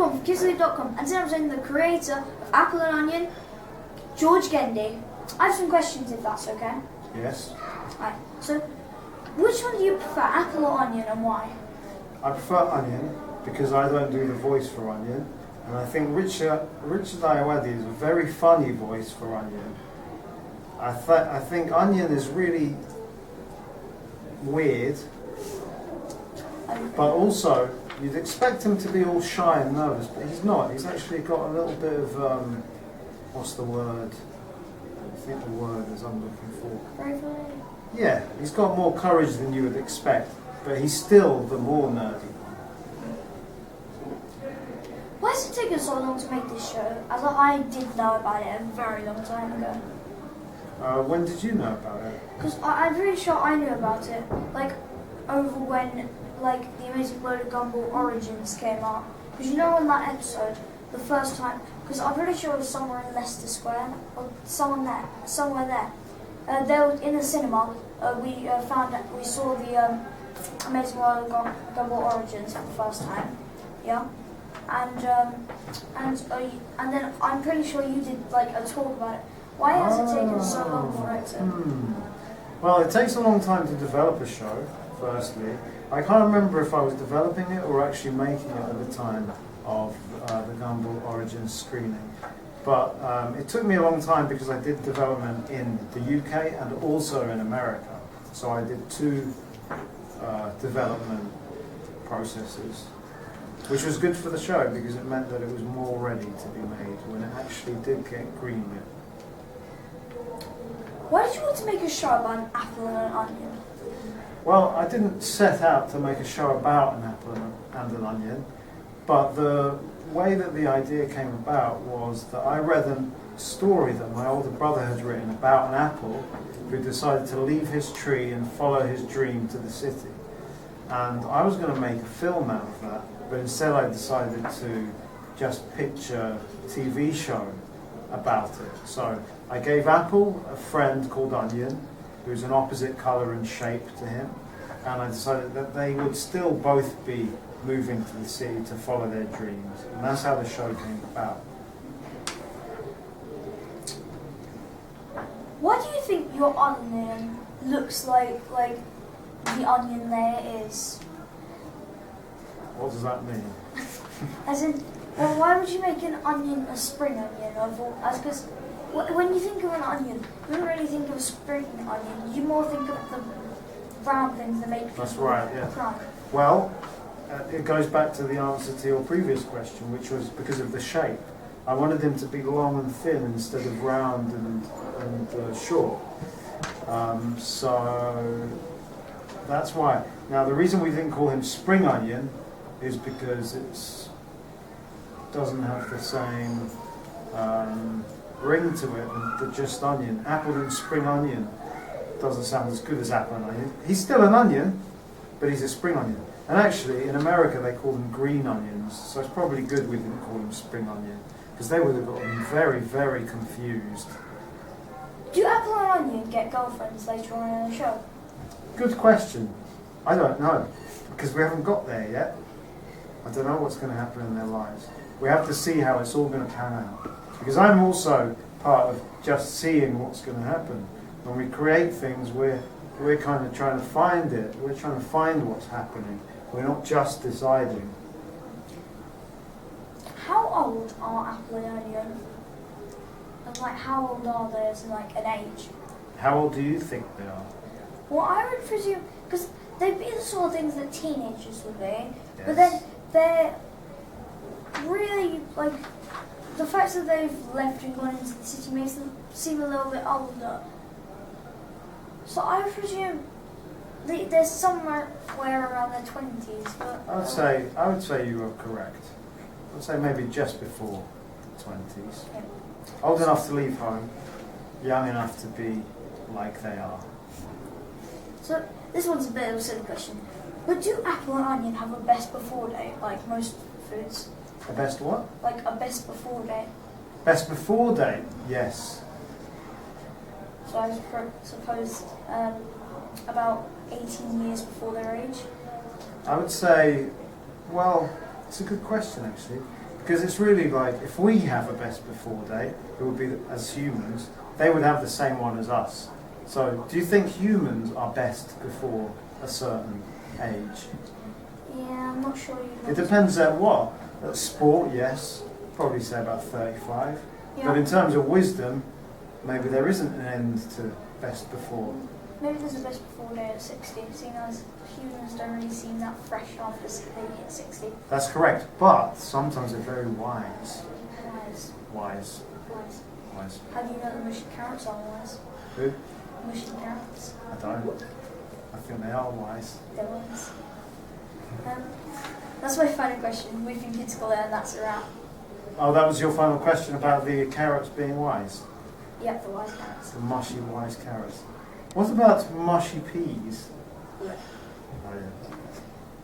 Corn from KidsLeague.com, and today I'm saying the creator of Apple and Onion, George Gendi. I have some questions if that's okay. Yes. Right. So, which one do you prefer, Apple or Onion, and why? I prefer Onion because I don't do the voice for Onion, and I think Richard Ayoade is a very funny voice for Onion. I think Onion is really weird, but also you'd expect him to be all shy and nervous, but he's not. He's actually got a little bit of what's the word? I think the word is I'm looking for. Bravery? Yeah, he's got more courage than you would expect, but he's still the more nerdy one. Why has it taken so long to make this show? As I did know about it a very long time ago. When did you know about it? Because I'm pretty sure I knew about it, like, over when, like, The Amazing World of Gumball Origins came out. Because you know in that episode, the first time, because I'm pretty sure it was somewhere in Leicester Square, or somewhere there. They were in the cinema. We saw the Amazing World of Gumball Origins for the first time. Yeah, and then I'm pretty sure you did like a talk about it. Why has it taken so long for it to? Well, it takes a long time to develop a show. Firstly, I can't remember if I was developing it or actually making it at the time of the Gumball Origins screening. But it took me a long time because I did development in the UK and also in America. So I did two development processes, which was good for the show because it meant that it was more ready to be made when it actually did get greenlit. Why did you want to make a show about an apple and an onion? Well, I didn't set out to make a show about an apple and an onion, but the way that the idea came about was that I read a story that my older brother had written about an apple who decided to leave his tree and follow his dream to the city. And I was going to make a film out of that, but instead I decided to just pitch a TV show about it. So I gave Apple a friend called Onion, who's an opposite colour and shape to him, and I decided that they would still both be moving to the city to follow their dreams, and that's how the show came about. Why do you think your onion looks like the onion layer is? What does that mean? As in, well, why would you make an onion a spring onion? Because when you think of an onion, you don't really think of a spring onion. You more think of the round things that make. That's right. Yeah. Brown. Well, it goes back to the answer to your previous question, which was because of the shape. I wanted him to be long and thin instead of round and short. So that's why. Now, the reason we didn't call him spring onion is because it doesn't have the same ring to it than just onion. Apple and spring onion doesn't sound as good as apple and onion. He's still an onion, but he's a spring onion. And actually, in America, they call them green onions, so it's probably good we didn't call them spring onion, because they would have gotten very, very confused. Do Apple and Onion get girlfriends later on in the show? Good question. I don't know, because we haven't got there yet. I don't know what's going to happen in their lives. We have to see how it's all going to pan out. Because I'm also part of just seeing what's going to happen. When we create things, we're kind of trying to find it. We're trying to find what's happening. We're not just deciding. How old are Apple and Onion? And how old are they as in an age? How old do you think they are? Well, I would presume, because they'd be the sort of things that teenagers would be, Yes. but then they're really, the fact that they've left and gone into the city makes them seem a little bit older. So I would presume they're somewhere around their 20s, but... I would say you are correct. I would say maybe just before the 20s. Yeah. Old enough to leave home, young enough to be like they are. So this one's a bit of a silly question, but do Apple and Onion have a best before date, like most foods? A best what? Like a best before date? Best before date? Yes. So I suppose about 18 years before their age? I would say, well, it's a good question actually. Because it's really like, if we have a best before date, it would be, as humans, they would have the same one as us. So, do you think humans are best before a certain age? Yeah, I'm not sure you know. It depends at what. At sport, yes, probably say about 35. Yeah. But in terms of wisdom, maybe there isn't an end to best before. Maybe there's a best before day at 60, seeing as humans don't really seem that fresh after they hit 60. That's correct, but sometimes they're very wise. Wise. Wise. Wise. Wise. How do you know the mushy carrots are wise? Who? Mushy carrots. I don't. I think they are wise. They're wise. That's my final question. We've been kids school and that's a wrap. Oh, that was your final question about the carrots being wise? Yep, the wise carrots. The mushy wise carrots. What about mushy peas? Yeah. Oh yeah.